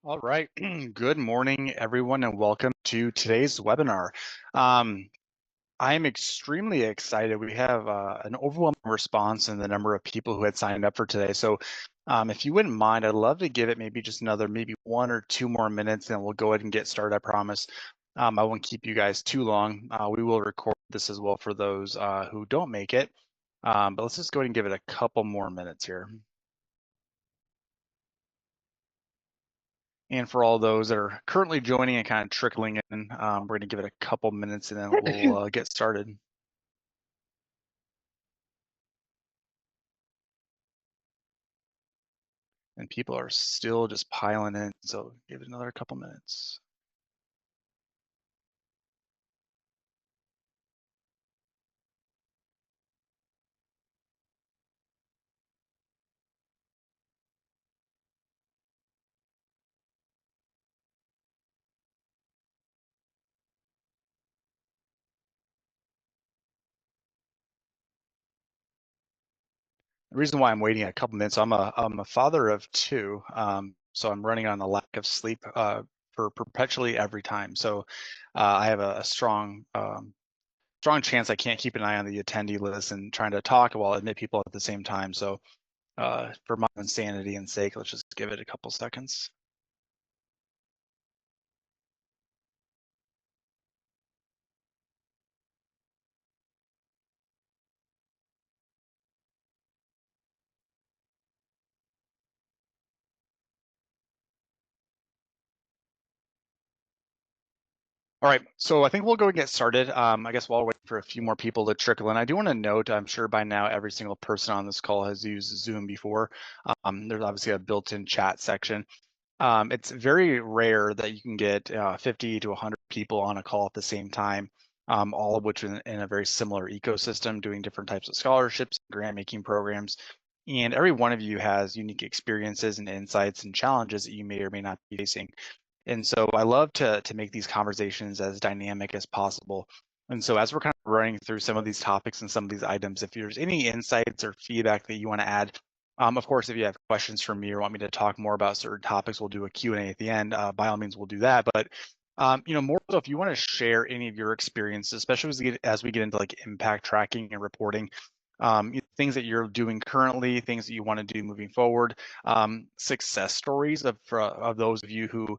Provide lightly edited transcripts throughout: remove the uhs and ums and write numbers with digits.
All right. Good morning, everyone, and welcome to today's webinar. Um, I'm extremely excited. We have an overwhelming response in the number of people who had signed up for today. So if you wouldn't mind, I'd love to give it maybe just another maybe 1 or 2 more minutes, and we'll go ahead and get started, I promise. I won't keep you guys too long. We will record this as well for those who don't make it. But let's just go ahead and give it a couple more minutes here. And for all those that are currently joining and kind of trickling in, we're going to give it a couple minutes and then we'll get started. And people are still just piling in, so give it another couple minutes. The reason why I'm waiting a couple minutes, I'm a father of two, so I'm running on a lack of sleep for perpetually every time. So I have a strong chance I can't keep an eye on the attendee list and trying to talk while admit people at the same time. So for my own sanity and sake, let's just give it a couple seconds. All right, so I think we'll go and get started. I guess while we're waiting for a few more people to trickle in, I do want to note, I'm sure by now every single person on this call has used Zoom before. There's obviously a built-in chat section. It's very rare that you can get 50 to 100 people on a call at the same time, all of which in a very similar ecosystem, doing different types of scholarships, grant-making programs. And every one of you has unique experiences and insights and challenges that you may or may not be facing. And so I love to make these conversations as dynamic as possible. And so as we're kind of running through some of these topics and some of these items, if there's any insights or feedback that you want to add, of course, if you have questions for me or want me to talk more about certain topics, we'll do a Q&A at the end. By all means, we'll do that. But more so, if you want to share any of your experiences, especially as we get into like impact tracking and reporting, things that you're doing currently, things that you want to do moving forward, success stories of those of you who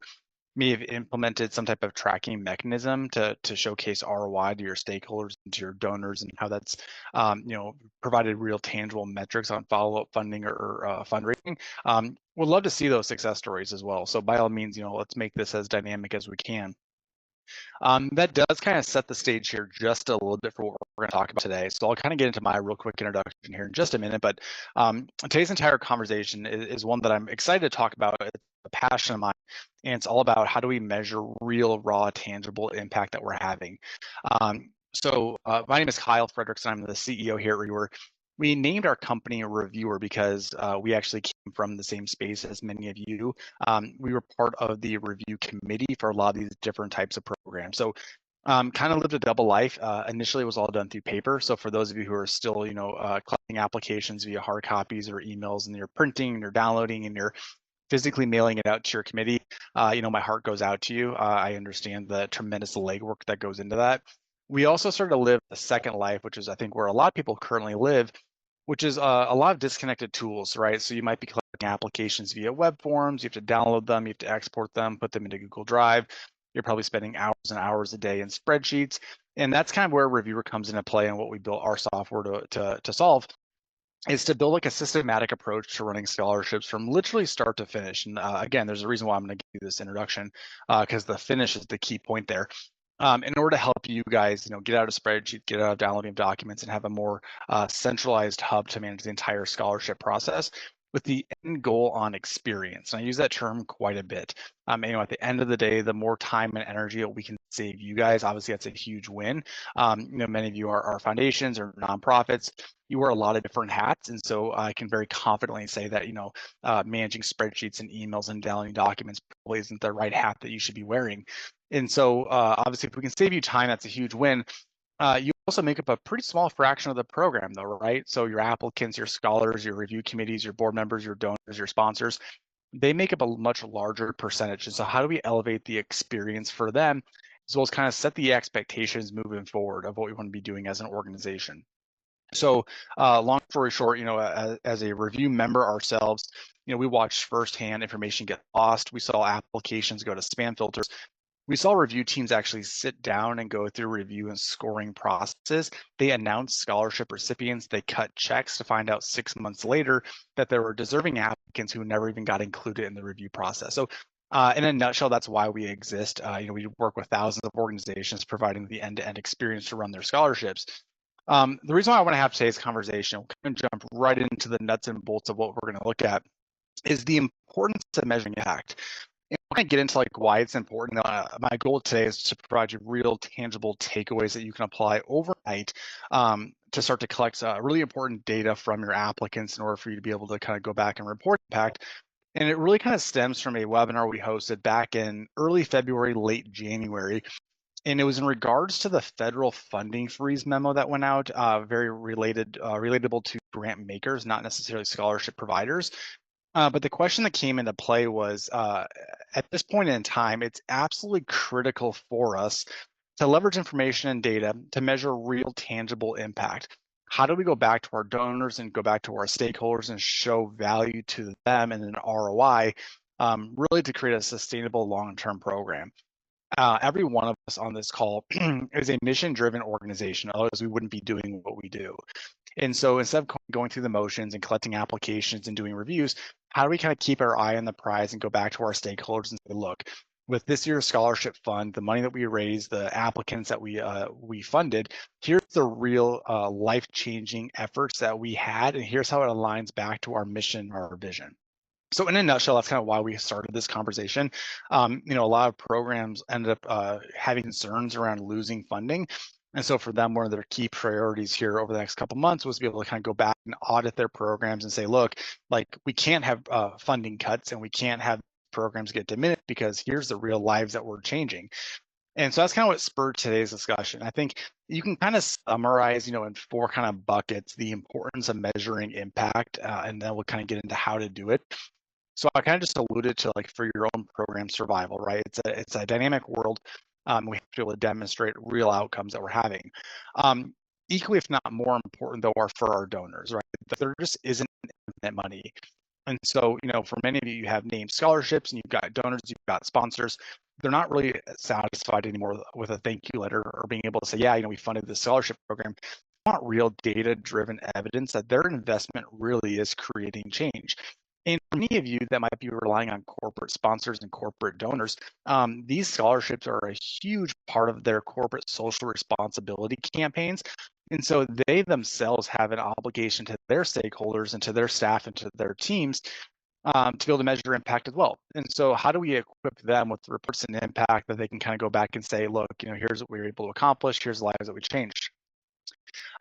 may have implemented some type of tracking mechanism to showcase ROI to your stakeholders and to your donors, and how that's provided real tangible metrics on follow-up funding or fundraising. We'd love to see those success stories as well. So by all means, let's make this as dynamic as we can. That does kind of set the stage here just a little bit for what we're going to talk about today. So I'll kind of get into my real quick introduction here in just a minute. But today's entire conversation is one that I'm excited to talk about. It's a passion of mine, and it's all about how do we measure real, raw, tangible impact that we're having. My name is Kyle Frederickson. I'm the CEO here at Reviewer. We named our company Reviewer because we actually came from the same space as many of you. We were part of the review committee for a lot of these different types of programs. So kind of lived a double life. Initially, it was all done through paper. So for those of you who are still, collecting applications via hard copies or emails, and you're printing and you're downloading and you're physically mailing it out to your committee, my heart goes out to you. I understand the tremendous legwork that goes into that. We also started to live a second life, which is I think where a lot of people currently live, which is a lot of disconnected tools, right? So you might be collecting applications via web forms, you have to download them, you have to export them, put them into Google Drive. You're probably spending hours and hours a day in spreadsheets. And that's kind of where Reviewer comes into play, and what we built our software to solve is to build like a systematic approach to running scholarships from literally start to finish. And again, there's a reason why I'm going to give you this introduction, because the finish is the key point there. In order to help you guys, get out of spreadsheet, get out of downloading documents, and have a more centralized hub to manage the entire scholarship process, with the end goal on experience. And I use that term quite a bit. At the end of the day, the more time and energy that we can save you guys, obviously that's a huge win. Many of you are foundations or nonprofits. You wear a lot of different hats, and so I can very confidently say that managing spreadsheets and emails and downloading documents probably isn't the right hat that you should be wearing. And so obviously, if we can save you time, that's a huge win. You also make up a pretty small fraction of the program, though, right? So your applicants, your scholars, your review committees, your board members, your donors, your sponsors, they make up a much larger percentage. And so how do we elevate the experience for them, as well as kind of set the expectations moving forward of what we want to be doing as an organization? So, long story short, as a review member ourselves, we watched firsthand information get lost. We saw applications go to spam filters. We saw review teams actually sit down and go through review and scoring processes. They announced scholarship recipients. They cut checks to find out 6 months later that there were deserving applicants who never even got included in the review process. So, in a nutshell, that's why we exist. We work with thousands of organizations providing the end-to-end experience to run their scholarships. The reason why I want to have today's conversation, we'll kind of jump right into the nuts and bolts of what we're going to look at, is the importance of measuring impact. And we're going to get into like why it's important. My goal today is to provide you real, tangible takeaways that you can apply overnight to start to collect really important data from your applicants in order for you to be able to kind of go back and report impact. And it really kind of stems from a webinar we hosted back in early February, late January. And it was in regards to the federal funding freeze memo that went out, very relatable to grant makers, not necessarily scholarship providers. But the question that came into play was, at this point in time, it's absolutely critical for us to leverage information and data to measure real tangible impact. How do we go back to our donors and go back to our stakeholders and show value to them and an ROI, really to create a sustainable long-term program? Every one of us on this call is a mission-driven organization, otherwise we wouldn't be doing what we do. And so instead of going through the motions and collecting applications and doing reviews, how do we kind of keep our eye on the prize and go back to our stakeholders and say, look, with this year's scholarship fund, the money that we raised, the applicants that we funded, here's the real life-changing efforts that we had, and here's how it aligns back to our mission or our vision. So in a nutshell, that's kind of why we started this conversation. A lot of programs ended up having concerns around losing funding. And so for them, one of their key priorities here over the next couple of months was to be able to kind of go back and audit their programs and say, look, like we can't have funding cuts and we can't have programs get diminished because here's the real lives that we're changing. And so that's kind of what spurred today's discussion. I think you can kind of summarize, in four kind of buckets, the importance of measuring impact, and then we'll kind of get into how to do it. So I kind of just alluded to like for your own program survival, right? It's a dynamic world. We have to be able to demonstrate real outcomes that we're having. Equally, if not more important, though, are for our donors, right? There just isn't infinite money. And so, for many of you, you have named scholarships and you've got donors, you've got sponsors. They're not really satisfied anymore with a thank you letter or being able to say, yeah, we funded the scholarship program. They want real data-driven evidence that their investment really is creating change. And for many of you that might be relying on corporate sponsors and corporate donors, these scholarships are a huge part of their corporate social responsibility campaigns. And so they themselves have an obligation to their stakeholders and to their staff and to their teams to be able to measure impact as well. And so how do we equip them with reports and impact that they can kind of go back and say, look, here's what we were able to accomplish, here's the lives that we changed.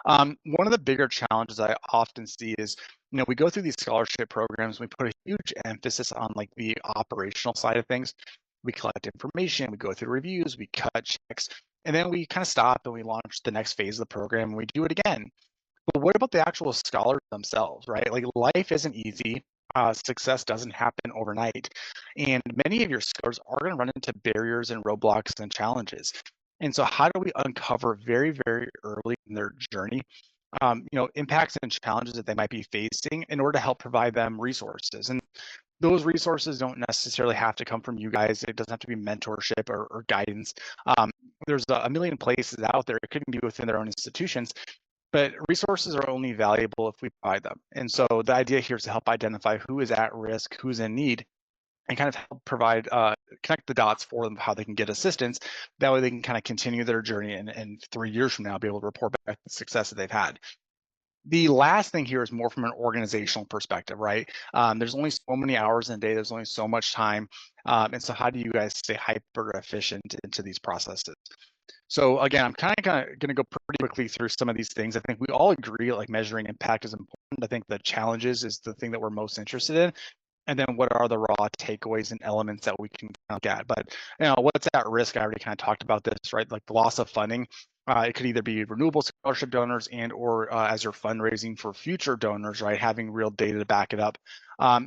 One of the bigger challenges I often see is, we go through these scholarship programs, we put a huge emphasis on like the operational side of things. We collect information, we go through reviews, we cut checks, and then we kind of stop and we launch the next phase of the program and we do it again. But what about the actual scholars themselves, right? Like life isn't easy. Success doesn't happen overnight. And many of your scholars are going to run into barriers and roadblocks and challenges. And so how do we uncover very, very early in their journey, impacts and challenges that they might be facing in order to help provide them resources? And those resources don't necessarily have to come from you guys. It doesn't have to be mentorship or guidance. There's a million places out there. It could be within their own institutions, but resources are only valuable if we provide them. And so the idea here is to help identify who is at risk, who's in need, and kind of help provide, connect the dots for them, how they can get assistance. That way they can kind of continue their journey and 3 years from now be able to report back the success that they've had. The last thing here is more from an organizational perspective, right? There's only so many hours in a day, there's only so much time. And so how do you guys stay hyper efficient into these processes? So again, I'm kind of going to go pretty quickly through some of these things. I think we all agree like measuring impact is important. I think the challenges is the thing that we're most interested in. And then what are the raw takeaways and elements that we can look at? But what's at risk? I already kind of talked about this, right? Like the loss of funding. It could either be renewable scholarship donors or as you're fundraising for future donors, right? Having real data to back it up.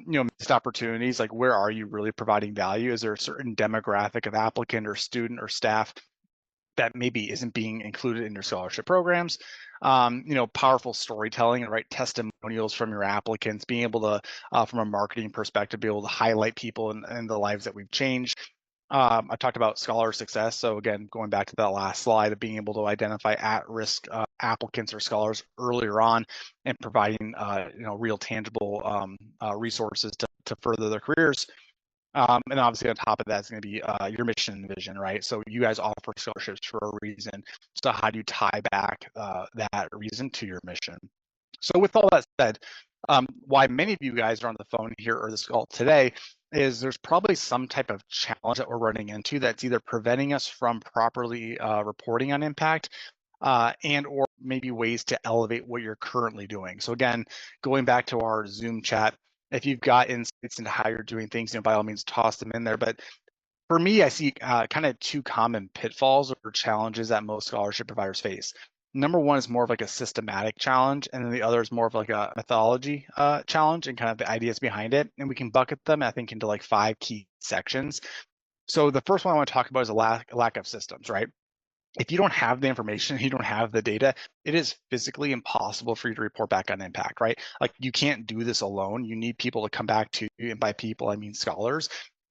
Missed opportunities, like where are you really providing value? Is there a certain demographic of applicant or student or staff that maybe isn't being included in your scholarship programs? Powerful storytelling and right testimonials from your applicants, being able to, from a marketing perspective, be able to highlight people and the lives that we've changed. I talked about scholar success. So again, going back to that last slide of being able to identify at-risk applicants or scholars earlier on and providing real tangible resources to further their careers. And obviously on top of that is going to be your mission and vision, right? So you guys offer scholarships for a reason. So how do you tie back that reason to your mission? So with all that said, why many of you guys are on the phone here or this call today is there's probably some type of challenge that we're running into that's either preventing us from properly reporting on impact and or maybe ways to elevate what you're currently doing. So again, going back to our Zoom chat, if you've got insights into how you're doing things, by all means, toss them in there. But for me, I see kind of two common pitfalls or challenges that most scholarship providers face. Number one is more of like a systematic challenge, and then the other is more of like a methodology challenge and kind of the ideas behind it. And we can bucket them, I think, into like 5 key sections. So the first one I want to talk about is a lack of systems, right? If you don't have the information, you don't have the data, it is physically impossible for you to report back on impact, right? Like you can't do this alone. You need people to come back to you, and by people, I mean scholars,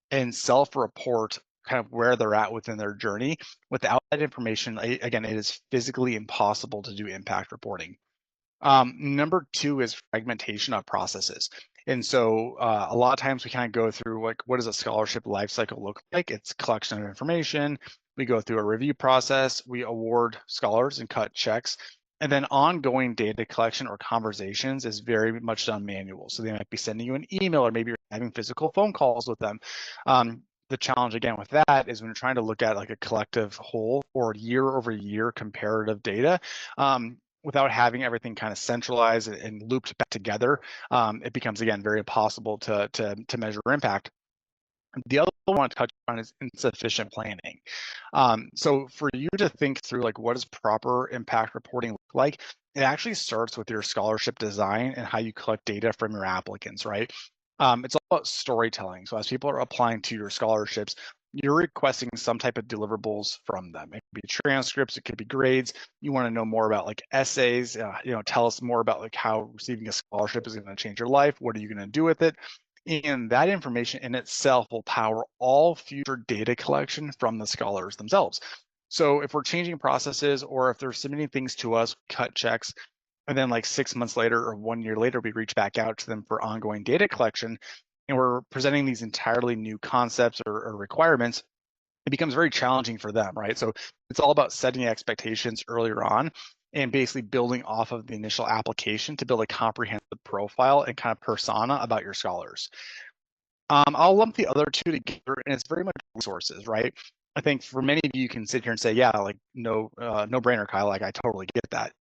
and self-report kind of where they're at within their journey. Without that information, again, it is physically impossible to do impact reporting. Number two is fragmentation of processes. And so a lot of times we kind of go through like, what does a scholarship life cycle look like? It's collection of information. We go through a review process. We award scholars and cut checks. And then ongoing data collection or conversations is very much done manual. So they might be sending you an email or maybe you're having physical phone calls with them. The challenge again with that is when you're trying to look at like a collective whole or year over year comparative data, without having everything kind of centralized and looped back together, it becomes again very impossible to measure impact. The other one I want to touch on is insufficient planning. So for you to think through like what does proper impact reporting look like, it actually starts with your scholarship design and how you collect data from your applicants, right? It's all about storytelling. So as people are applying to your scholarships, you're requesting some type of deliverables from them. It could be transcripts, it could be grades. You want to know more about like essays, tell us more about like how receiving a scholarship is going to change your life. What are you going to do with it? And that information in itself will power all future data collection from the scholars themselves. So if we're changing processes or if they're submitting things to us, cut checks, and then like 6 months later or 1 year later, we reach back out to them for ongoing data collection, and we're presenting these entirely new concepts or requirements, it becomes very challenging for them, right? So it's all about setting expectations earlier on and basically building off of the initial application to build a comprehensive profile and kind of persona about your scholars. I'll lump the other two together, and it's very much resources, right? I think for many of you, you can sit here and say, yeah, like no brainer, Kyle, like I totally get that.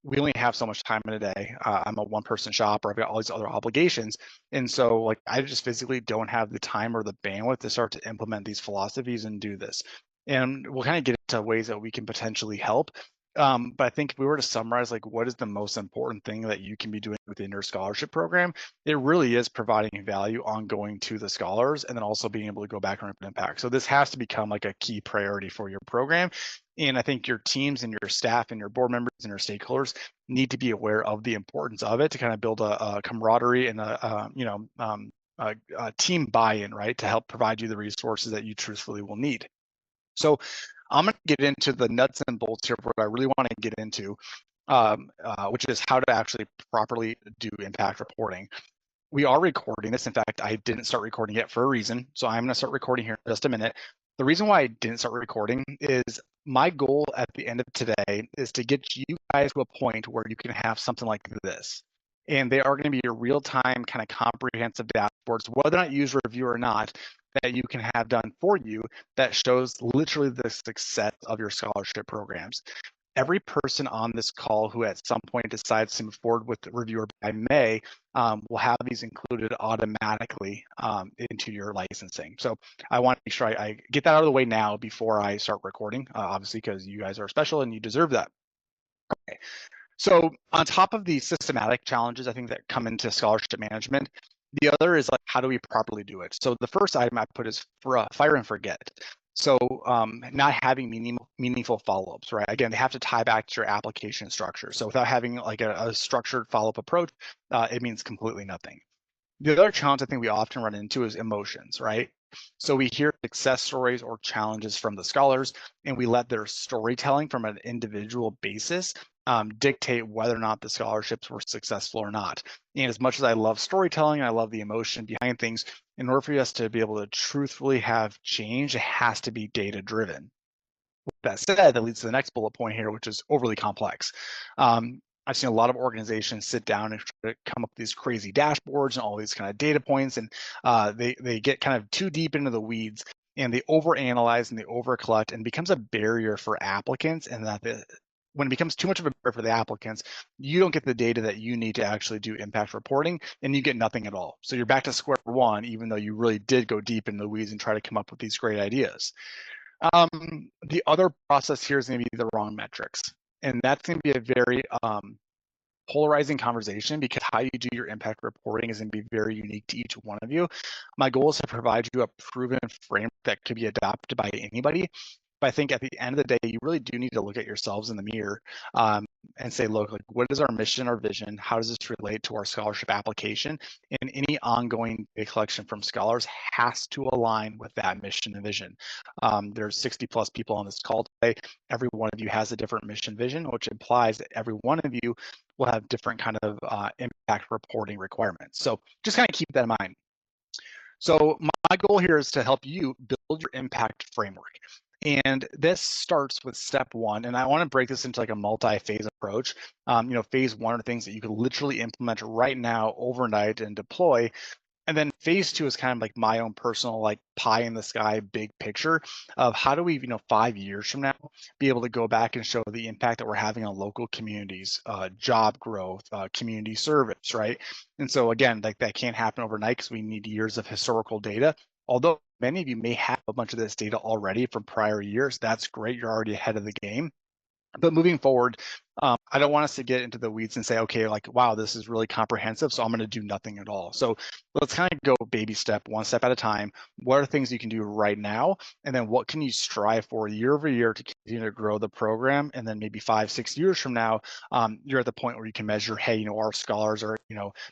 We only have so much time in a day. I'm a one-person shop, or I've got all these other obligations. And so like I just physically don't have the time or the bandwidth to start to implement these philosophies and do this. And we'll kind of get into ways that we can potentially help. But I think if we were to summarize like what is the most important thing that you can be doing within your scholarship program, it really is providing value ongoing to the scholars and then also being able to go back and report impact. So this has to become like a key priority for your program. And I think your teams and your staff and your board members and your stakeholders need to be aware of the importance of it to kind of build a camaraderie and a team buy-in, right, to help provide you the resources that you truthfully will need. So I'm going to get into the nuts and bolts here of what I really want to get into, which is how to actually properly do impact reporting. We are recording this. In fact, I didn't start recording yet for a reason. So I'm going to start recording here in just a minute. The reason why I didn't start recording is my goal at the end of today is to get you guys to a point where you can have something like this. And they are going to be your real-time kind of comprehensive dashboards, whether or not you use review or not, that you can have done for you that shows literally the success of your scholarship programs. every person on this call who at some point decides to move forward with the reviewer by May will have these included automatically into your licensing. So I want to make sure I get that out of the way now before I start recording, obviously, because you guys are special and you deserve that. Okay. So on top of the systematic challenges, I think that come into scholarship management, the other is like, how do we properly do it? So the first item I put is for fire and forget. So not having meaningful follow-ups, right? Again, they have to tie back to your application structure. So without having like a structured follow-up approach, it means completely nothing. The other challenge I think we often run into is emotions, right? So we hear success stories or challenges from the scholars, and we let their storytelling from an individual basis dictate whether or not the scholarships were successful or not. And as much as I love storytelling, I love the emotion behind things, in order for us to be able to truthfully have change, it has to be data driven. With that said, that leads to the next bullet point here, which is overly complex. I've seen a lot of organizations sit down and try to come up with these crazy dashboards and all these kind of data points, and they get kind of too deep into the weeds, and they overanalyze and they overcollect, and becomes a barrier for applicants. And when it becomes too much of a barrier for the applicants, you don't get the data that you need to actually do impact reporting, and you get nothing at all. So you're back to square one, even though you really did go deep in the weeds and try to come up with these great ideas. The other process here is going to be the wrong metrics. And that's going to be a very polarizing conversation, because how you do your impact reporting is going to be very unique to each one of you. My goal is to provide you a proven framework that could be adopted by anybody. But I think at the end of the day, you really do need to look at yourselves in the mirror and say, look, like, what is our mission, our vision? How does this relate to our scholarship application? And any ongoing data collection from scholars has to align with that mission and vision. There's 60 plus people on this call today. Every one of you has a different mission vision, which implies that every one of you will have different kind of impact reporting requirements. So just kind of keep that in mind. So my goal here is to help you build your impact framework. And this starts with step one. And I want to break this into like a multi-phase approach. Phase one are things that you can literally implement right now overnight and deploy. And then phase two is kind of like my own personal, like, pie in the sky, big picture of how do we, 5 years from now, be able to go back and show the impact that we're having on local communities, job growth, community service, right? And so again, like, that can't happen overnight because we need years of historical data. Although many of you may have a bunch of this data already from prior years, that's great. You're already ahead of the game. But moving forward, I don't want us to get into the weeds and say, okay, like, wow, this is really comprehensive, so I'm going to do nothing at all. So let's kind of go baby step, one step at a time. What are things you can do right now? And then what can you strive for year over year to continue to grow the program? And then maybe 5-6 years from now, you're at the point where you can measure, hey, our scholars are,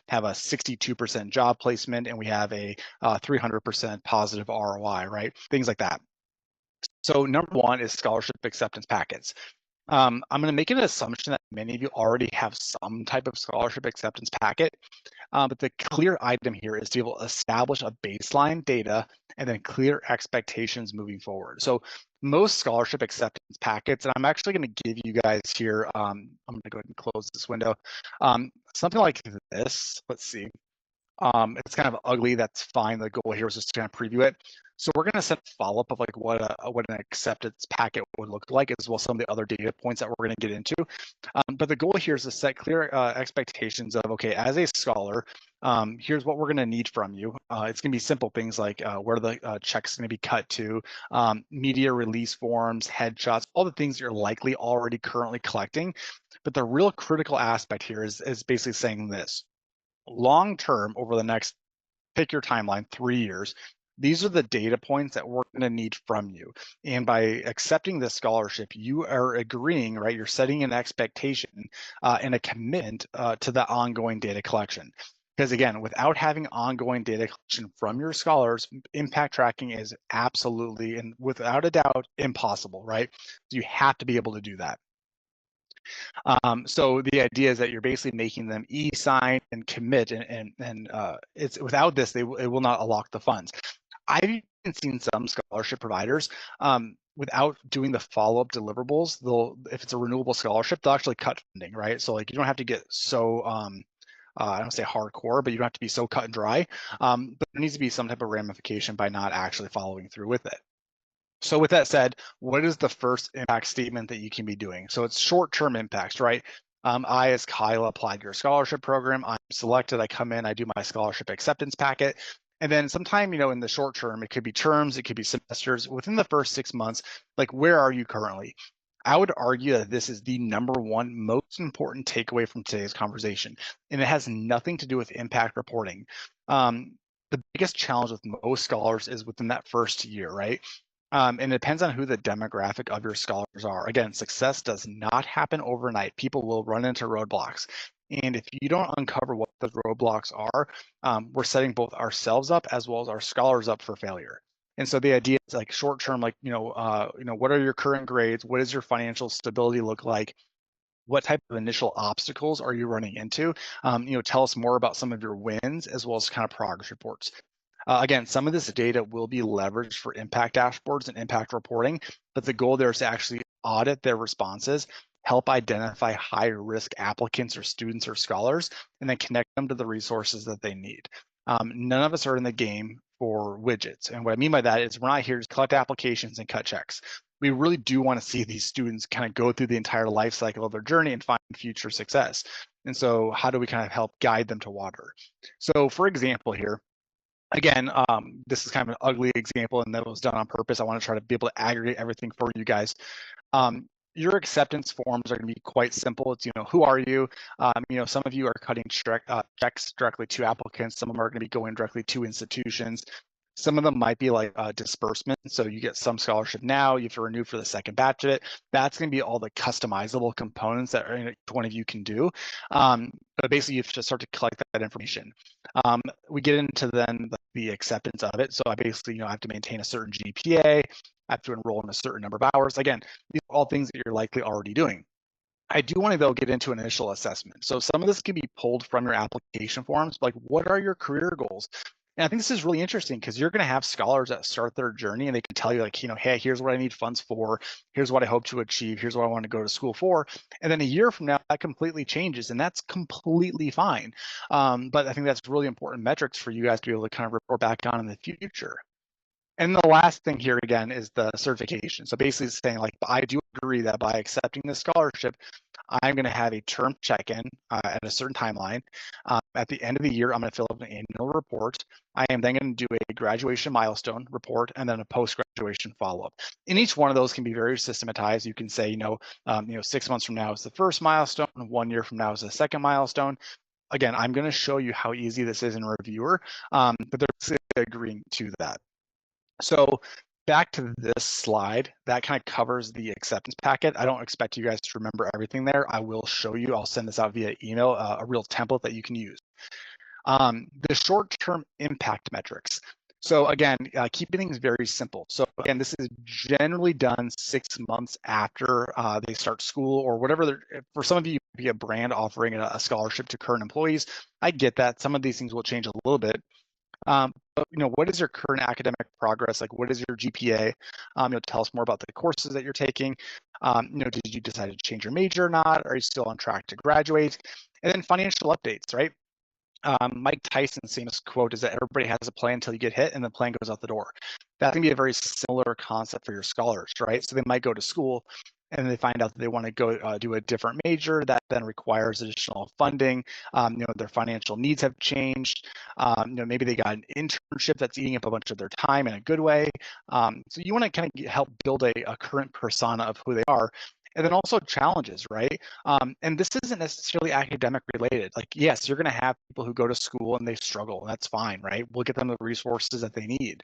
have a 62% job placement, and we have a 300% positive ROI, right? Things like that. So number one is scholarship acceptance packets. I'm going to make an assumption that many of you already have some type of scholarship acceptance packet, but the clear item here is to be able to establish a baseline data and then clear expectations moving forward. So most scholarship acceptance packets, and I'm actually going to give you guys here, I'm going to go ahead and close this window, something like this. Let's see. It's kind of ugly. That's fine. The goal here was just to kind of preview it. So we're going to set a follow-up of like what an acceptance packet would look like, as well as some of the other data points that we're going to get into. But the goal here is to set clear expectations of, okay, as a scholar, here's what we're going to need from you. It's going to be simple things like where the checks going to be cut to, media release forms, headshots, all the things you're likely already currently collecting. But the real critical aspect here is basically saying this. Long term, over the next, pick your timeline, 3 years, these are the data points that we're going to need from you. And by accepting this scholarship, you are agreeing, right? You're setting an expectation and a commitment to the ongoing data collection. Because again, without having ongoing data collection from your scholars, impact tracking is absolutely and without a doubt impossible, right? So you have to be able to do that. So the idea is that you're basically making them e-sign and commit, and it's without this, it will not unlock the funds. I've even seen some scholarship providers without doing the follow-up deliverables, if it's a renewable scholarship, they'll actually cut funding, right? So like, you don't have to get so I don't say hardcore, but you don't have to be so cut and dry. But there needs to be some type of ramification by not actually following through with it. So with that said, what is the first impact statement that you can be doing? So it's short-term impacts, right? I, as Kyle, applied to your scholarship program. I'm selected. I come in. I do my scholarship acceptance packet. And then sometime, in the short term, it could be terms, it could be semesters. Within the first 6 months, like, where are you currently? I would argue that this is the number one most important takeaway from today's conversation, and it has nothing to do with impact reporting. The biggest challenge with most scholars is within that first year, right? And it depends on who the demographic of your scholars are. Again, success does not happen overnight. People will run into roadblocks. And if you don't uncover what those roadblocks are, we're setting both ourselves up as well as our scholars up for failure. And so the idea is like short term, like, what are your current grades? What does your financial stability look like? What type of initial obstacles are you running into? Tell us more about some of your wins as well as kind of progress reports. Again, some of this data will be leveraged for impact dashboards and impact reporting, but the goal there is to actually audit their responses, help identify high risk applicants or students or scholars, and then connect them to the resources that they need. None of us are in the game for widgets. And what I mean by that is we're not here to collect applications and cut checks. We really do want to see these students kind of go through the entire life cycle of their journey and find future success. And so how do we kind of help guide them to water? So for example here, again, this is kind of an ugly example and that was done on purpose. I want to try to be able to aggregate everything for you guys. Your acceptance forms are going to be quite simple. It's, who are you? Some of you are cutting checks directly to applicants. Some of them are going to be going directly to institutions. Some of them might be like disbursement. So you get some scholarship now, you have to renew for the second batch of it. That's going to be all the customizable components that each one of you can do. But basically, you have to start to collect that information. We get into then the acceptance of it. So I basically, I have to maintain a certain GPA. I have to enroll in a certain number of hours. Again, these are all things that you're likely already doing. I do want to, though, get into an initial assessment. So some of this can be pulled from your application forms, like what are your career goals? And I think this is really interesting because you're going to have scholars that start their journey and they can tell you like, hey, here's what I need funds for. Here's what I hope to achieve. Here's what I want to go to school for. And then a year from now, that completely changes and that's completely fine. But I think that's really important metrics for you guys to be able to kind of report back on in the future. And the last thing here again is the certification. So basically saying like, I do agree that by accepting the scholarship, I'm going to have a term check-in at a certain timeline. At the end of the year, I'm going to fill out an annual report. I am then going to do a graduation milestone report and then a post-graduation follow-up. And each one of those can be very systematized. You can say, 6 months from now is the first milestone, 1 year from now is the second milestone. Again, I'm going to show you how easy this is in Reviewer, but they're agreeing to that. So back to this slide, that kind of covers the acceptance packet. I don't expect you guys to remember everything there. I will show you. I'll send this out via email, a real template that you can use. The short-term impact metrics. So again, keeping things very simple. So again, this is generally done 6 months after they start school or whatever. For some of you, be a brand offering a scholarship to current employees. I get that. Some of these things will change a little bit. But what is your current academic progress? Like, what is your GPA? Tell us more about the courses that you're taking. Did you decide to change your major or not? Are you still on track to graduate? And then financial updates, right? Mike Tyson's famous quote is that everybody has a plan until you get hit and the plan goes out the door. That can be a very similar concept for your scholars, right? So they might go to school and they find out that they want to go do a different major that then requires additional funding. Their financial needs have changed. Maybe they got an internship that's eating up a bunch of their time in a good way. So you want to kind of help build a current persona of who they are. And then also challenges, right? And this isn't necessarily academic related. Like, yes, you're going to have people who go to school and they struggle, and that's fine, right? We'll get them the resources that they need.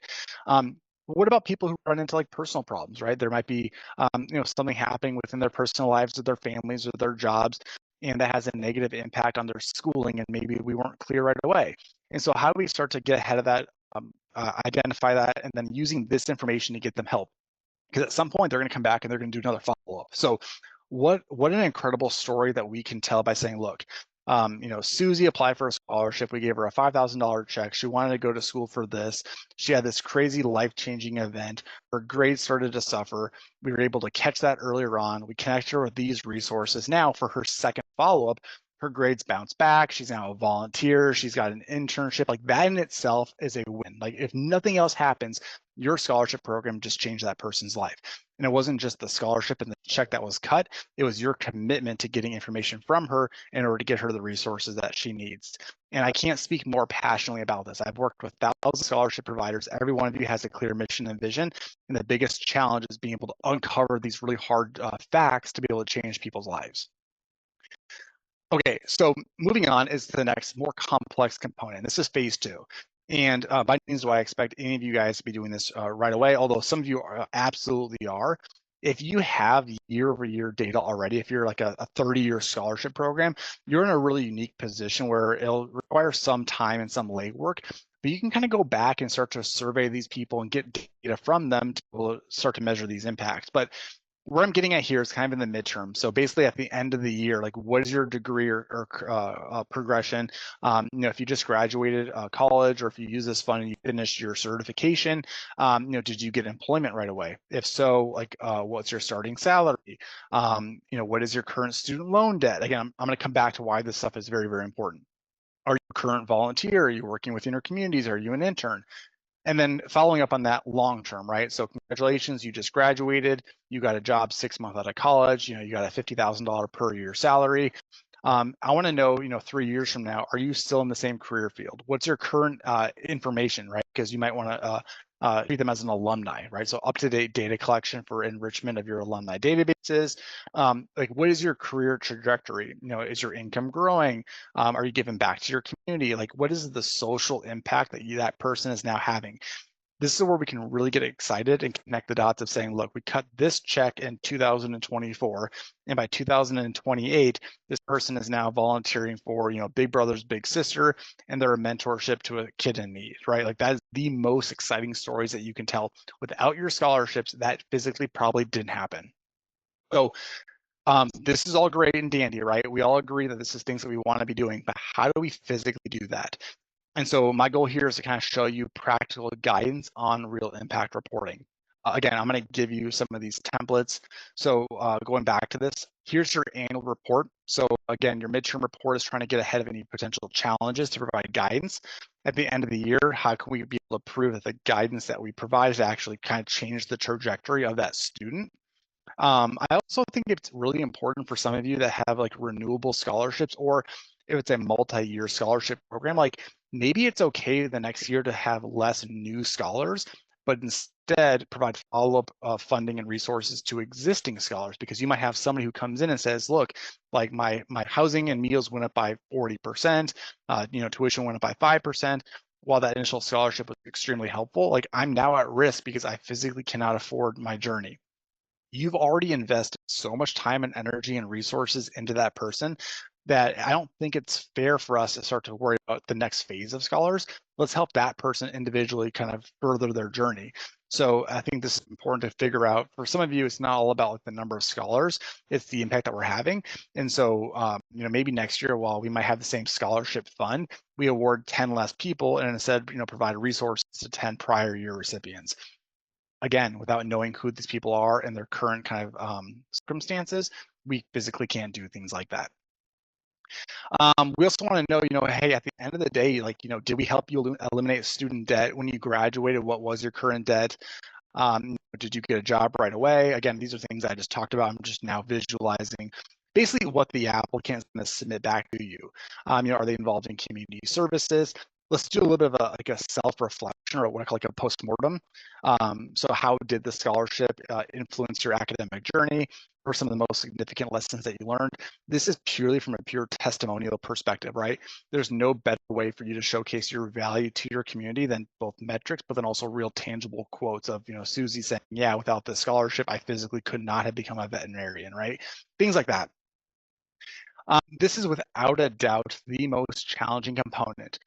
What about people who run into like personal problems, right? There might be, something happening within their personal lives, with their families, or their jobs, and that has a negative impact on their schooling, and maybe we weren't clear right away. And so, how do we start to get ahead of that, identify that, and then using this information to get them help? Because at some point they're going to come back and they're going to do another follow-up. So what an incredible story that we can tell by saying, look, Susie applied for a scholarship. We gave her a $5,000 check. She wanted to go to school for this. She had this crazy life-changing event. Her grades started to suffer. We were able to catch that earlier on. We connected her with these resources. Now for her second follow-up, her grades bounce back. She's now a volunteer. She's got an internship. Like, that in itself is a win. Like, if nothing else happens, your scholarship program just changed that person's life. And it wasn't just the scholarship and the check that was cut, it was your commitment to getting information from her in order to get her the resources that she needs. And I can't speak more passionately about this. I've worked with thousands of scholarship providers. Every one of you has a clear mission and vision. And the biggest challenge is being able to uncover these really hard facts to be able to change people's lives. Okay, so moving on is the next more complex component. This is phase two. And by no means do I expect any of you guys to be doing this right away, although some of you absolutely are. If you have year-over-year data already, if you're like a 30-year scholarship program, you're in a really unique position where it'll require some time and some legwork, but you can kind of go back and start to survey these people and get data from them to start to measure these impacts. But where I'm getting at here is kind of in the midterm. So basically at the end of the year, like what is your degree or progression? If you just graduated college, or if you use this fund and you finished your certification, did you get employment right away? If so, like what's your starting salary? What is your current student loan debt? Again, I'm going to come back to why this stuff is very, very important. Are you a current volunteer? Are you working within your communities? Are you an intern? And then following up on that long term, right? So congratulations, you just graduated, you got a job 6 months out of college, you got a $50,000 per year salary. I want to know, 3 years from now, are you still in the same career field? What's your current information, right? Because you might want to treat them as an alumni, right? So up-to-date data collection for enrichment of your alumni databases. Like, what is your career trajectory? Is your income growing? Are you giving back to your community? Like, what is the social impact that that person is now having? This is where we can really get excited and connect the dots of saying, look, we cut this check in 2024, and by 2028, this person is now volunteering for, Big Brother's Big Sister, and they're a mentorship to a kid in need, right? Like that is the most exciting stories that you can tell. Without your scholarships, that physically probably didn't happen. So this is all great and dandy, right? We all agree that this is things that we want to be doing, but how do we physically do that? And so my goal here is to kind of show you practical guidance on real impact reporting. Again, I'm going to give you some of these templates. So going back to this, here's your annual report. So again, your midterm report is trying to get ahead of any potential challenges to provide guidance. At the end of the year, how can we be able to prove that the guidance that we provide is actually kind of change the trajectory of that student? I also think it's really important for some of you that have like renewable scholarships, or if it's a multi-year scholarship program, like maybe it's okay the next year to have less new scholars, but instead provide follow-up funding and resources to existing scholars, because you might have somebody who comes in and says, look, like my housing and meals went up by 40%, tuition went up by 5%. While that initial scholarship was extremely helpful, like I'm now at risk because I physically cannot afford my journey. You've already invested so much time and energy and resources into that person that I don't think it's fair for us to start to worry about the next phase of scholars. Let's help that person individually kind of further their journey. So I think this is important to figure out. For some of you, it's not all about like the number of scholars, it's the impact that we're having. And so, maybe next year, while we might have the same scholarship fund, we award 10 less people and instead, provide resources to 10 prior year recipients. Again, without knowing who these people are and their current kind of circumstances, we physically can't do things like that. We also want to know, hey, at the end of the day, like, did we help you eliminate student debt when you graduated? What was your current debt? Did you get a job right away? Again, these are things I just talked about. I'm just now visualizing basically what the applicant is going to submit back to you. Are they involved in community services? Let's do a little bit of a self-reflection, or what I call like a postmortem. So how did the scholarship influence your academic journey? Or some of the most significant lessons that you learned? This is purely from a pure testimonial perspective, right? There's no better way for you to showcase your value to your community than both metrics, but then also real tangible quotes of, Susie saying, yeah, without this scholarship, I physically could not have become a veterinarian, right? Things like that. This is without a doubt the most challenging component.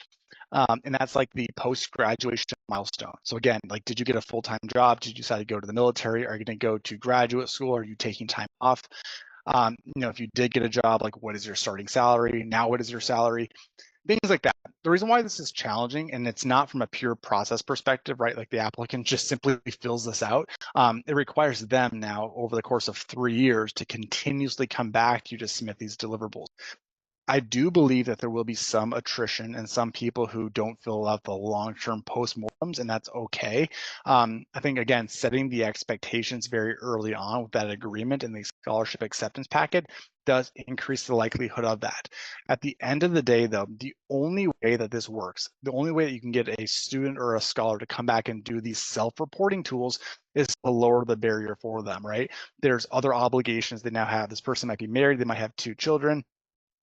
And that's like the post-graduation milestone. So again, like, did you get a full-time job? Did you decide to go to the military? Are you going to go to graduate school? Are you taking time off? If you did get a job, like, what is your starting salary? Now, what is your salary? Things like that. The reason why this is challenging, and it's not from a pure process perspective, right? Like the applicant just simply fills this out. It requires them now over the course of 3 years to continuously come back to you to submit these deliverables. I do believe that there will be some attrition and some people who don't fill out the long-term postmortems, and that's okay. I think, again, setting the expectations very early on with that agreement and the scholarship acceptance packet does increase the likelihood of that. At the end of the day, though, the only way that this works, the only way that you can get a student or a scholar to come back and do these self-reporting tools is to lower the barrier for them, right? There's other obligations they now have. This person might be married, they might have 2 children,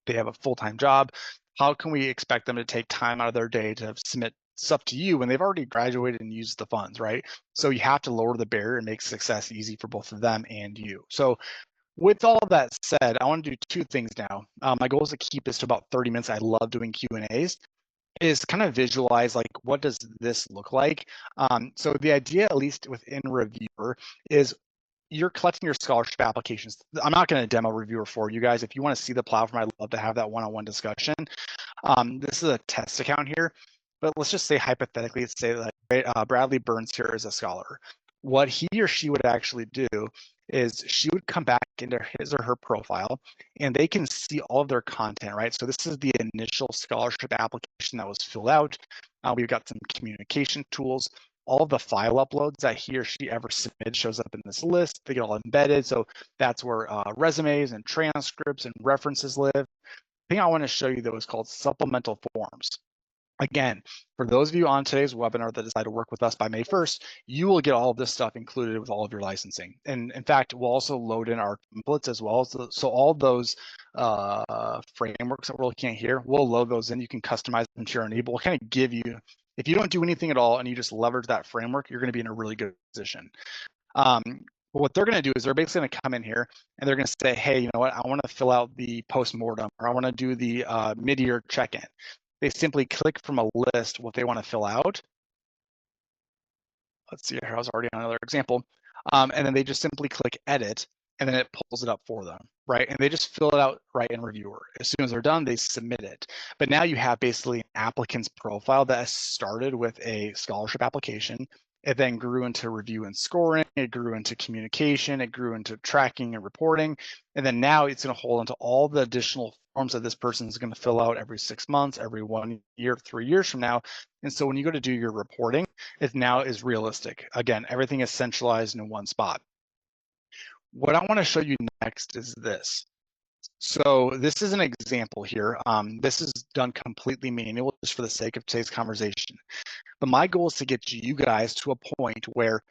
they have a full-time job. How can we expect them to take time out of their day to submit stuff to you when they've already graduated and used the funds, right? So you have to lower the barrier and make success easy for both of them and you. So with all of that said, I want to do 2 things now. My goal is to keep this to about 30 minutes. I love doing Q&As. Is kind of visualize like, what does this look like? So the idea, at least within Reviewer, is you're collecting your scholarship applications. I'm not going to demo Reviewer for you guys. If you want to see the platform, I'd love to have that one-on-one discussion. This is a test account here, but let's just say hypothetically, let's say that Bradley Burns here is a scholar. What he or she would actually do is she would come back into his or her profile and they can see all of their content, right? So this is the initial scholarship application that was filled out. We've got some communication tools. All of the file uploads that he or she ever submitted shows up in this list. They get all embedded. So that's where resumes and transcripts and references live. The thing I want to show you, though, is called supplemental forms. Again, for those of you on today's webinar that decide to work with us by May 1st, you will get all of this stuff included with all of your licensing. And in fact, we'll also load in our templates as well. So all those frameworks that we're looking at here, we'll load those in. You can customize them to your own. We'll kind of give you, if you don't do anything at all and you just leverage that framework, you're going to be in a really good position. But what they're going to do is they're basically going to come in here and they're going to say, hey, you know what, I want to fill out the postmortem, or I want to do the mid-year check-in. They simply click from a list what they want to fill out. Let's see here, I was already on another example. And then they just simply click edit, and then it pulls it up for them, right? And they just fill it out right in Reviewer. As soon as they're done, they submit it. But now you have basically an applicant's profile that started with a scholarship application. It then grew into review and scoring, it grew into communication, it grew into tracking and reporting, and then now it's going to hold into all the additional forms that this person is going to fill out every 6 months, every 1 year, 3 years from now. And so when you go to do your reporting, it now is realistic. Again, everything is centralized in one spot. What I want to show you next is this. So this is an example here. This is done completely manual just for the sake of today's conversation. But my goal is to get you guys to a point where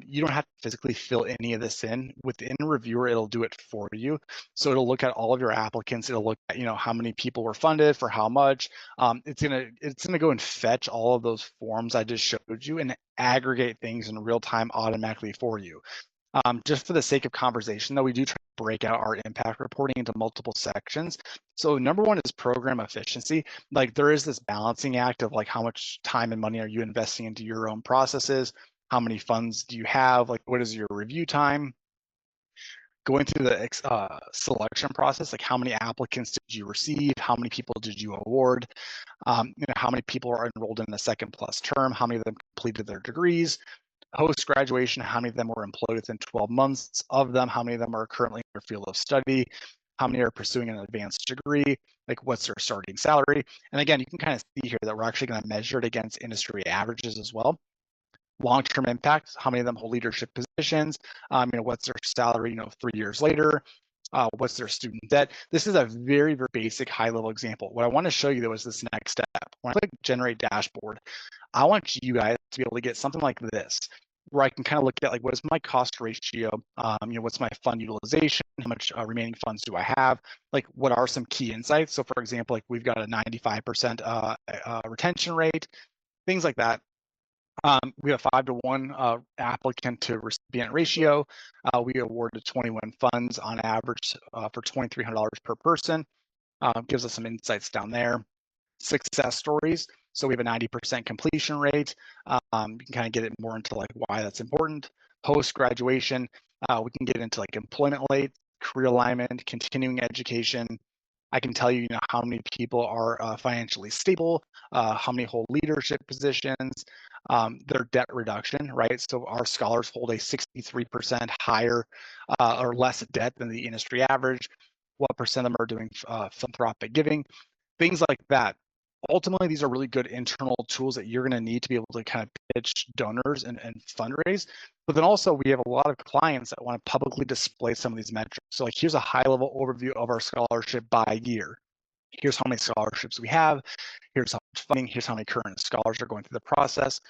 you don't have to physically fill any of this in. Within Reviewer, it'll do it for you. So it'll look at all of your applicants. It'll look at, how many people were funded for how much. It's gonna go and fetch all of those forms I just showed you and aggregate things in real time automatically for you. Just for the sake of conversation, though, we do try to break out our impact reporting into multiple sections. So number one is program efficiency. Like, there is this balancing act of like, how much time and money are you investing into your own processes? How many funds do you have? Like, what is your review time? Going through the selection process, like how many applicants did you receive? How many people did you award? How many people are enrolled in the second plus term? How many of them completed their degrees? Post-graduation, how many of them were employed within 12 months of them? How many of them are currently in their field of study? How many are pursuing an advanced degree? Like, what's their starting salary? And again, you can kind of see here that we're actually going to measure it against industry averages as well. Long-term impact, how many of them hold leadership positions? What's their salary, 3 years later? What's their student debt? This is a very, very basic high-level example. What I want to show you, though, is this next step. When I click Generate Dashboard, I want you guys to be able to get something like this, where I can kind of look at, like, what is my cost ratio? What's my fund utilization? How much remaining funds do I have? Like, what are some key insights? So, for example, like, we've got a 95% retention rate, things like that. We have 5-to-1 applicant to recipient ratio. We awarded 21 funds on average for $2,300 per person. Gives us some insights down there. Success stories. So we have a 90% completion rate. You can kind of get it more into like why that's important. Post-graduation, we can get into like employment rate, career alignment, continuing education. I can tell you, how many people are financially stable, how many hold leadership positions, their debt reduction, right? So our scholars hold a 63% higher or less debt than the industry average. what percent of them are doing philanthropic giving, things like that. Ultimately, these are really good internal tools that you're going to need to be able to kind of pitch donors and fundraise. But then also, we have a lot of clients that want to publicly display some of these metrics. So, like, here's a high-level overview of our scholarship by year. Here's how many scholarships we have. Here's how much funding. Here's how many current scholars are going through the process.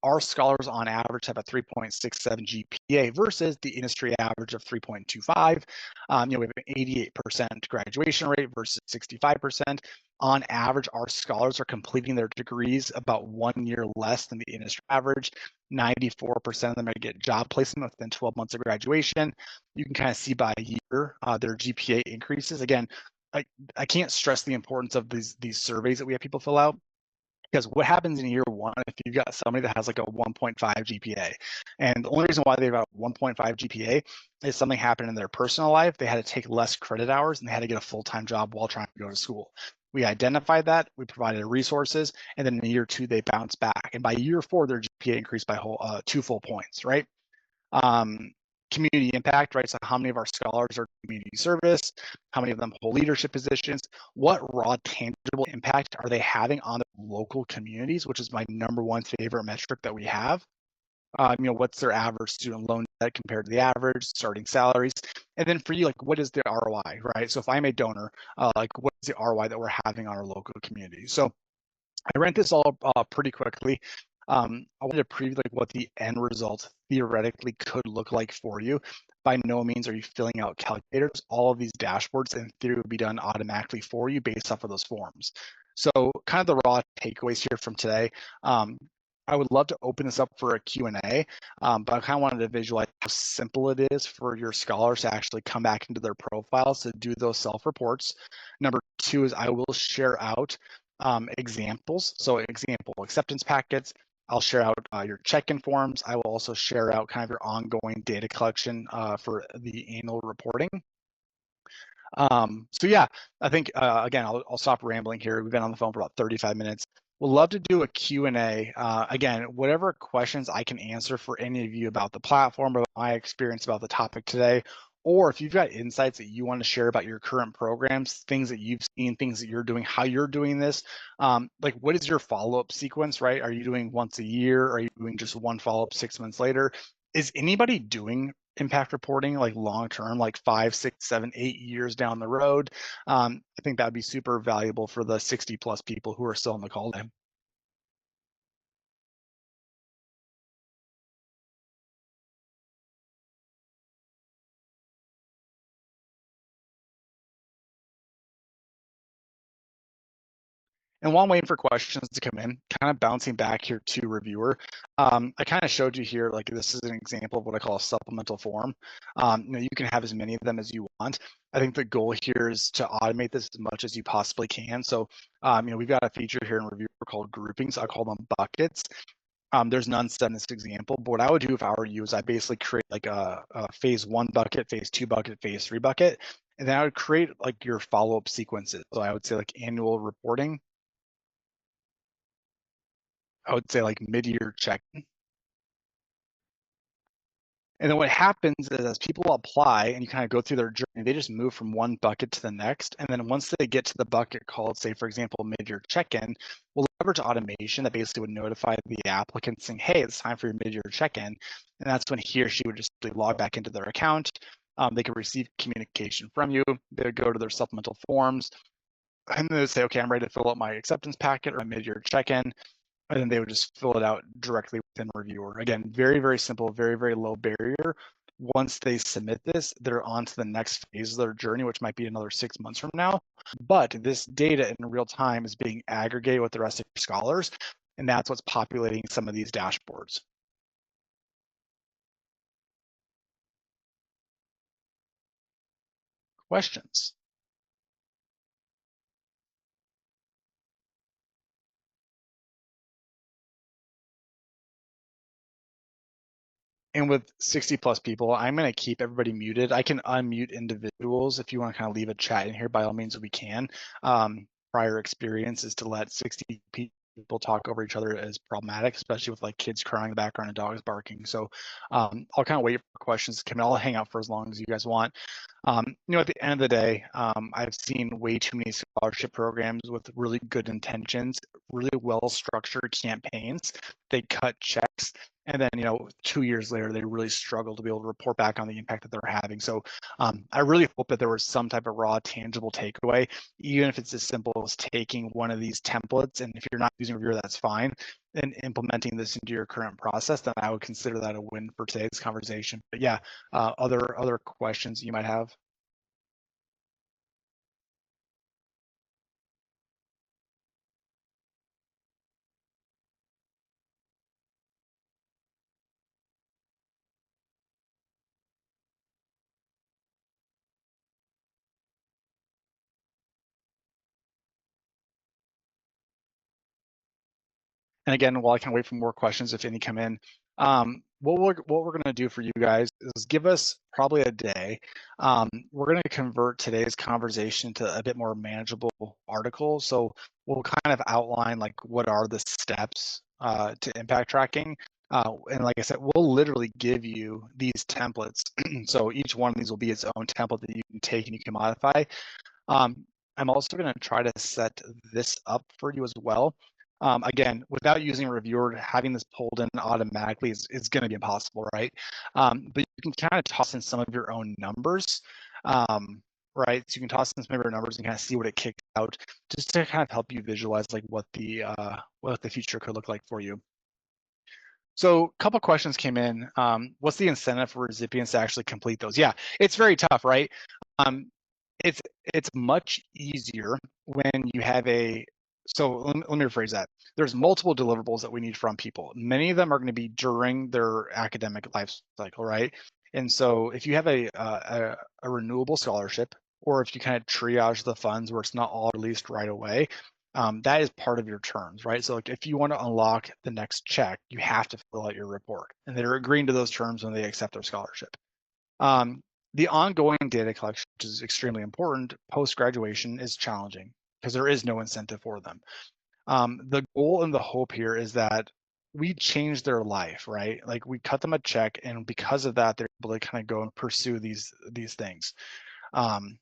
Our scholars on average have a 3.67 GPA versus the industry average of 3.25. We have an 88% graduation rate versus 65%. On average, our scholars are completing their degrees about 1 year less than the industry average. 94% of them are get job placement within 12 months of graduation. You can kind of see by year their GPA increases. Again, I can't stress the importance of these surveys that we have people fill out. Because what happens in year one if you've got somebody that has like a 1.5 GPA? And the only reason why they've got 1.5 GPA is something happened in their personal life. They had to take less credit hours and they had to get a full-time job while trying to go to school. We identified that, we provided resources, and then in year two, they bounced back. And by year four, their GPA increased by 2 full points, right? Community impact, right? So how many of our scholars are community service? How many of them hold leadership positions? What raw tangible impact are they having on their local communities, which is my number one favorite metric that we have? What's their average student loan debt compared to the average, starting salaries? And then for you, like, what is the ROI, right? So if I'm a donor, like, what is the ROI that we're having on our local community? So I ran this all pretty quickly. I wanted to preview like what the end result theoretically could look like for you. By no means are you filling out calculators. All of these dashboards in theory would be done automatically for you based off of those forms. So kind of the raw takeaways here from today. I would love to open this up for a Q&A, but I kind of wanted to visualize how simple it is for your scholars to actually come back into their profiles to do those self-reports. Number two is I will share out examples. So example acceptance packets. I'll share out your check-in forms. I will also share out kind of your ongoing data collection for the annual reporting. So yeah, I think, again, I'll stop rambling here. We've been on the phone for about 35 minutes. We'd love to do a Q&A. Again, whatever questions I can answer for any of you about the platform, about my experience about the topic today, or if you've got insights that you want to share about your current programs, things that you've seen, things that you're doing, how you're doing this, like what is your follow-up sequence, right? Are you doing once a year? Are you doing just one follow-up 6 months later? Is anybody doing impact reporting like long term, like 5, 6, 7, 8 years down the road? I think that would be super valuable for the 60 plus people who are still on the call today. And while I'm waiting for questions to come in, kind of bouncing back here to reviewer, I kind of showed you here, like this is an example of what I call a supplemental form. You can have as many of them as you want. I think the goal here is to automate this as much as you possibly can. So, we've got a feature here in reviewer called groupings. I call them buckets. There's none set in this example, but what I would do if I were you is I basically create like a phase 1 bucket, phase 2 bucket, phase 3 bucket, and then I would create like your follow-up sequences. So I would say like annual reporting. I would say like mid-year check. And then what happens is as people apply and you kind of go through their journey, they just move from one bucket to the next. And then once they get to the bucket called, say, for example, mid-year check-in, we'll leverage automation that basically would notify the applicant saying, hey, it's time for your mid-year check-in. And that's when he or she would just log back into their account. They could receive communication from you. They would go to their supplemental forms. And they would say, okay, I'm ready to fill out my acceptance packet or my mid-year check-in. And then they would just fill it out directly within reviewer. Again, very, very simple, very, very low barrier. Once they submit this, they're on to the next phase of their journey, which might be another 6 months from now. But this data in real time is being aggregated with the rest of your scholars, and that's what's populating some of these dashboards. Questions? And with 60 plus people, I'm going to keep everybody muted. I can unmute individuals. If you want to kind of leave a chat in here, by all means, we can. Prior experience is to let 60 people people talk over each other is problematic, especially with like kids crying in the background and dogs barking. So I'll kind of wait for questions to come in. I'll hang out for as long as you guys want. At the end of the day, I've seen way too many scholarship programs with really good intentions, really well-structured campaigns. They cut checks, and then 2 years later, they really struggle to be able to report back on the impact that they're having. So I really hope that there was some type of raw, tangible takeaway, even if it's as simple as taking one of these templates, and if you're not using Reviewer, that's fine, and implementing this into your current process, then I would consider that a win for today's conversation. But yeah, other questions you might have? And again, while I can wait for more questions, if any come in, what we're going to do for you guys is give us probably a day. We're going to convert today's conversation to a bit more manageable article. So we'll kind of outline like what are the steps to impact tracking. And like I said, we'll literally give you these templates. So each one of these will be its own template that you can take and you can modify. I'm also going to try to set this up for you as well. Again, without using a reviewer, having this pulled in automatically is going to be impossible, right? But you can kind of toss in some of your own numbers, right? So you can toss in some of your numbers and kind of see what it kicks out, just to kind of help you visualize like what the future could look like for you. So a couple questions came in. What's the incentive for recipients to actually complete those? Yeah, it's very tough, right? Um, it's it's much easier when you have so let me rephrase that. There's multiple deliverables that we need from people. Many of them are going to be during their academic life cycle, right? And so if you have a renewable scholarship, or if you kind of triage the funds where it's not all released right away, that is part of your terms, right? So like if you want to unlock the next check, you have to fill out your report, and they're agreeing to those terms when they accept their scholarship. Um, the ongoing data collection, which is extremely important post-graduation, is challenging because there is no incentive for them. The goal and the hope here is that we change their life, right? Like we cut them a check, and because of that, they're able to kind of go and pursue these things. Um,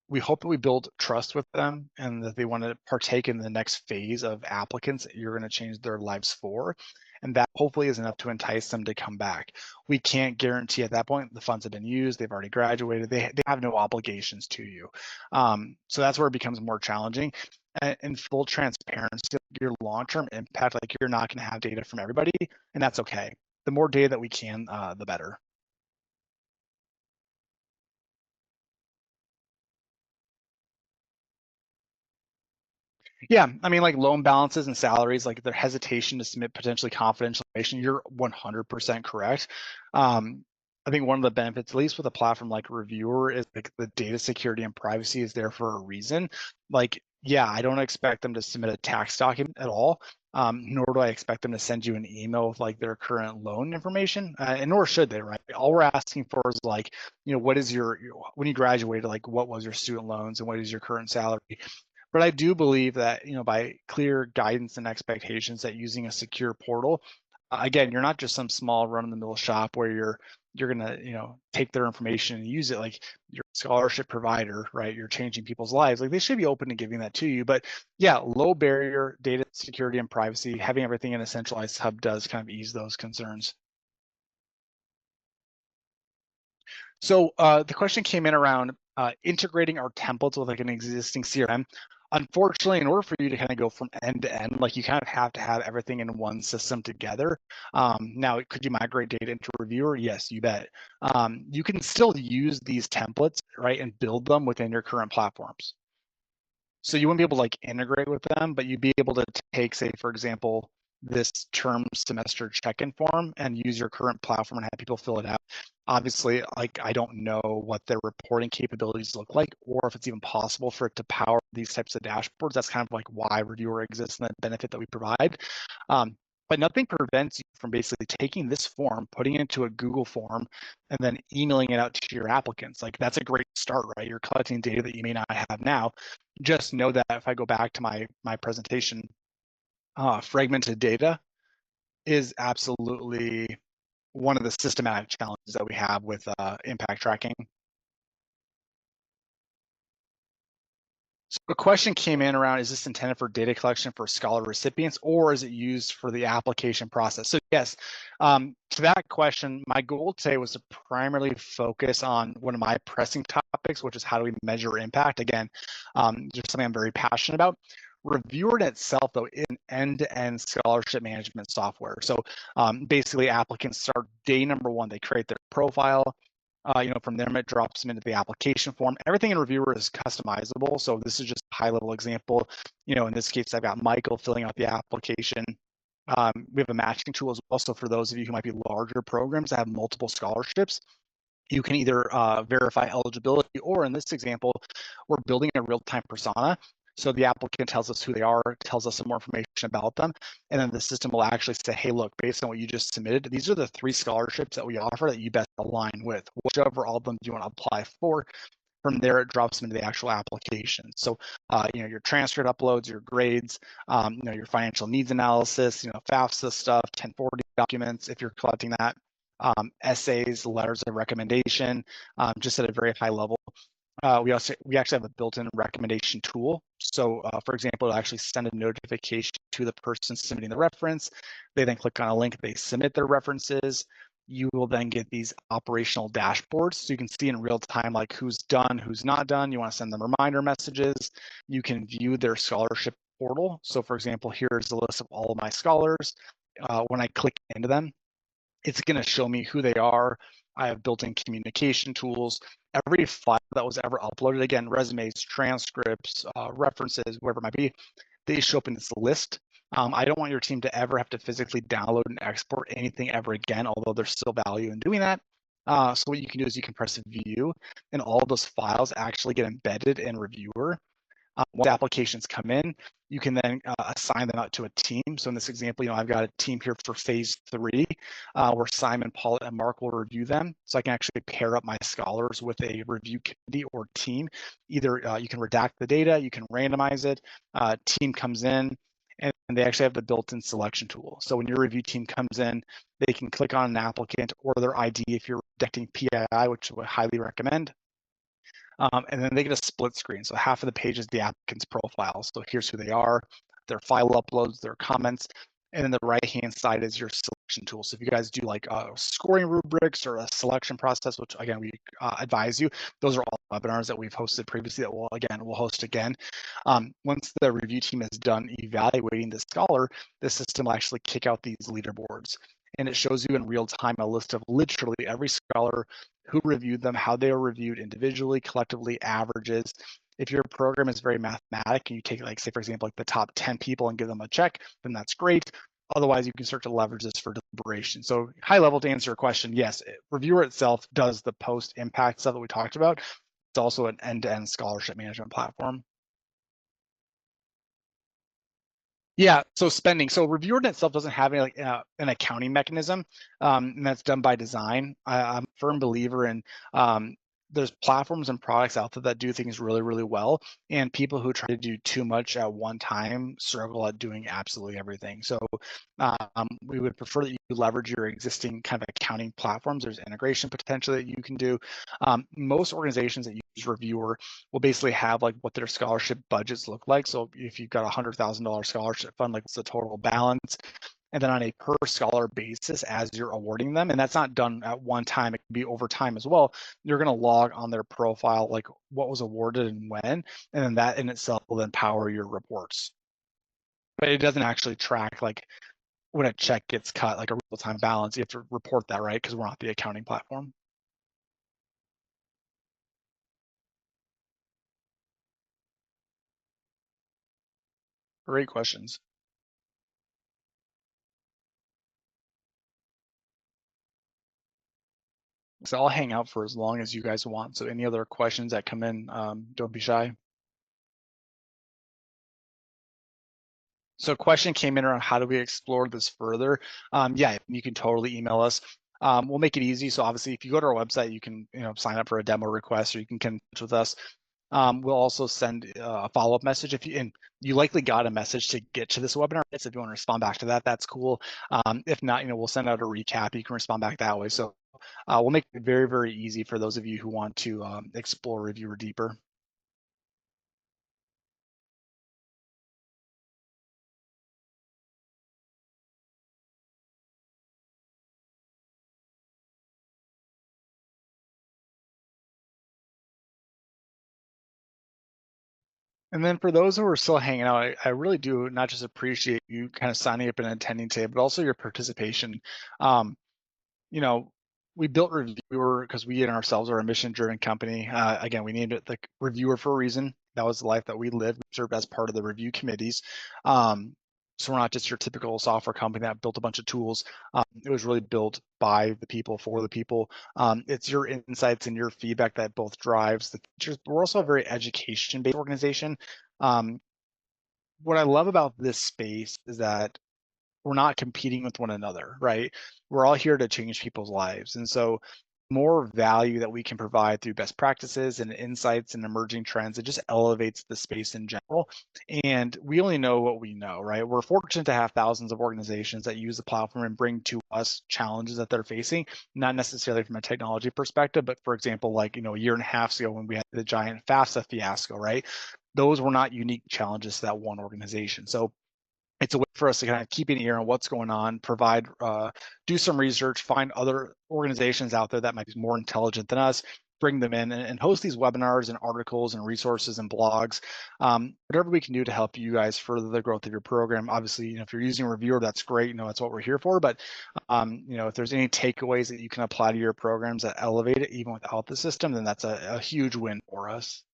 we hope that we build trust with them and that they want to partake in the next phase of applicants that you're going to change their lives for. And that hopefully is enough to entice them to come back. We can't guarantee at that point the funds have been used, they've already graduated, they have no obligations to you. So that's where it becomes more challenging. And in full transparency, your long-term impact, like you're not going to have data from everybody, and that's okay. The more data that we can, the better. Yeah, I mean, like loan balances and salaries, like their hesitation to submit potentially confidential information, you're 100% correct. I think one of the benefits, at least with a platform like Reviewer, is like the data security and privacy is there for a reason. Like, yeah, I don't expect them to submit a tax document at all, nor do I expect them to send you an email with like their current loan information, and nor should they, right? All we're asking for is like, what is when you graduated, like what was your student loans and what is your current salary? But I do believe that, by clear guidance and expectations that using a secure portal, again, you're not just some small run-of-the-mill shop where you're gonna, take their information and use it. Like your scholarship provider, right? You're changing people's lives. Like they should be open to giving that to you. But yeah, low barrier data security and privacy, having everything in a centralized hub does kind of ease those concerns. So the question came in around integrating our templates with like an existing CRM. Unfortunately, in order for you to kind of go from end to end, like you kind of have to have everything in one system together. Now, could you migrate data into Reviewer? Yes, you bet. You can still use these templates, right, and build them within your current platforms. So you wouldn't be able to like integrate with them, but you'd be able to take, say, for example, this term semester check-in form and use your current platform and have people fill it out. Obviously, like I don't know what their reporting capabilities look like, or if it's even possible for it to power these types of dashboards. That's kind of like why Reviewer exists and the benefit that we provide. But nothing prevents you from basically taking this form, putting it into a Google form, and then emailing it out to your applicants. Like that's a great start, right? You're collecting data that you may not have now. Just know that if I go back to my presentation, Fragmented data is absolutely one of the systematic challenges that we have with impact tracking. So a question came in around, is this intended for data collection for scholar recipients, or is it used for the application process? So yes, to that question, my goal today was to primarily focus on one of my pressing topics, which is how do we measure impact? Again, just something I'm very passionate about. Reviewer in itself, though, is an end-to-end scholarship management software. So basically, applicants start day number one, they create their profile. From there, it drops them into the application form. Everything in Reviewer is customizable. So this is just a high-level example. In this case, I've got Michael filling out the application. We have a matching tool as well. So for those of you who might be larger programs that have multiple scholarships, you can either verify eligibility, or in this example, we're building a real-time persona. So the applicant tells us who they are, tells us some more information about them, and then the system will actually say, hey, look, based on what you just submitted, these are the 3 scholarships that we offer that you best align with. Whichever all of them do you want to apply for. From there, it drops them into the actual application. So, your transcript uploads, your grades, your financial needs analysis, FAFSA stuff, 1040 documents, if you're collecting that, essays, letters of recommendation, just at a very high level. We actually have a built-in recommendation tool. So, for example, it'll actually send a notification to the person submitting the reference. They then click on a link, they submit their references. You will then get these operational dashboards, so you can see in real time like who's done, who's not done. You want to send them reminder messages. You can view their scholarship portal. So, for example, here's the list of all of my scholars. When I click into them, it's going to show me who they are. I have built-in communication tools. Every file that was ever uploaded, again, resumes, transcripts, references, whatever it might be, they show up in this list. I don't want your team to ever have to physically download and export anything ever again, although there's still value in doing that. So what you can do is you can press view, and all of those files actually get embedded in Reviewer. Once applications come in, you can then assign them out to a team. So in this example, I've got a team here for phase 3 where Simon, Paul, and Mark will review them. So I can actually pair up my scholars with a review committee or team. Either you can redact the data, you can randomize it, team comes in, and they actually have the built-in selection tool. So when your review team comes in, they can click on an applicant or their ID if you're rejecting PII, which I would highly recommend. And then they get a split screen. So half of the page is the applicant's profile. So here's who they are, their file uploads, their comments, and then the right-hand side is your selection tool. So if you guys do like scoring rubrics or a selection process, which again, we advise you, those are all webinars that we've hosted previously that we'll host again. Once the review team is done evaluating the scholar, the system will actually kick out these leaderboards. And it shows you in real time a list of literally every scholar, who reviewed them, how they were reviewed individually, collectively, averages. If your program is very mathematic and you take, like, say, for example, like the top 10 people and give them a check, then that's great. Otherwise, you can start to leverage this for deliberation. So high level, to answer your question, yes, Reviewer itself does the post-impact stuff that we talked about. It's also an end-to-end scholarship management platform. Yeah, so spending. So Reviewer in itself doesn't have any, like an accounting mechanism, and that's done by design. I'm a firm believer in there's platforms and products out there that do things really, really well, and people who try to do too much at one time struggle at doing absolutely everything. So we would prefer that you leverage your existing kind of accounting platforms. There's integration potential that you can do. Most organizations that use Reviewer will basically have like what their scholarship budgets look like. So if you've got a $100,000 scholarship fund, like what's the total balance? And then on a per scholar basis as you're awarding them, and that's not done at one time, it can be over time as well. You're going to log on their profile like what was awarded and when, and then that in itself will then power your reports. But it doesn't actually track like when a check gets cut, like a real-time balance. You have to report that, right? Because we're not the accounting platform. Great questions. So I'll hang out for as long as you guys want. So any other questions that come in, don't be shy. So a question came in around how do we explore this further? Yeah, you can totally email us. We'll make it easy. So obviously, if you go to our website, you can sign up for a demo request, or you can connect with us. We'll also send a follow-up message if you, and you likely got a message to get to this webinar. So if you want to respond back to that, that's cool. If not, we'll send out a recap. You can respond back that way. So we'll make it very, very easy for those of you who want to explore reviewer deeper. And then for those who are still hanging out, I really do not just appreciate you kind of signing up and attending today, but also your participation. Um, you know, we built Reviewer because we in ourselves are a mission-driven company. Again, we named it the Reviewer for a reason. That was the life that we lived. We served as part of the review committees. So we're not just your typical software company that built a bunch of tools. It was really built by the people, for the people. It's your insights and your feedback that both drives the features. But we're also a very education-based organization. Um, what I love about this space is that we're not competing with one another, right? We're all here to change people's lives. And so more value that we can provide through best practices and insights and emerging trends, it just elevates the space in general. And we only know what we know, right? We're fortunate to have thousands of organizations that use the platform and bring to us challenges that they're facing, not necessarily from a technology perspective, but for example, like, a year and a half ago when we had the giant FAFSA fiasco, right? Those were not unique challenges to that one organization. So it's a way for us to kind of keep an ear on what's going on, provide, do some research, find other organizations out there that might be more intelligent than us, bring them in and host these webinars and articles and resources and blogs, whatever we can do to help you guys further the growth of your program. Obviously, if you're using Reviewer, that's great. That's what we're here for. But, if there's any takeaways that you can apply to your programs that elevate it even without the system, then that's a huge win for us.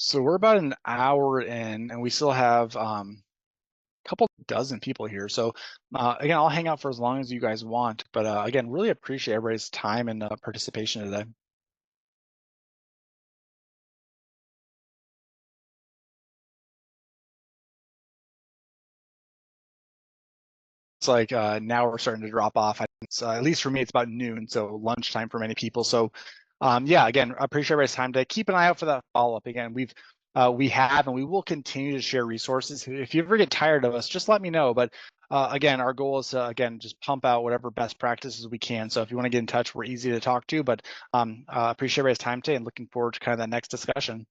So we're about an hour in, and we still have couple dozen people here. So again, I'll hang out for as long as you guys want. But again, really appreciate everybody's time and participation today. It's like now we're starting to drop off. It's, at least for me, it's about noon, so lunchtime for many people. So yeah, again, I appreciate everybody's time today. Keep an eye out for that follow-up. Again, we have and we will continue to share resources. If you ever get tired of us, just let me know. But again, our goal is to, again, just pump out whatever best practices we can. So if you want to get in touch, we're easy to talk to. But appreciate everybody's time today and looking forward to kind of that next discussion.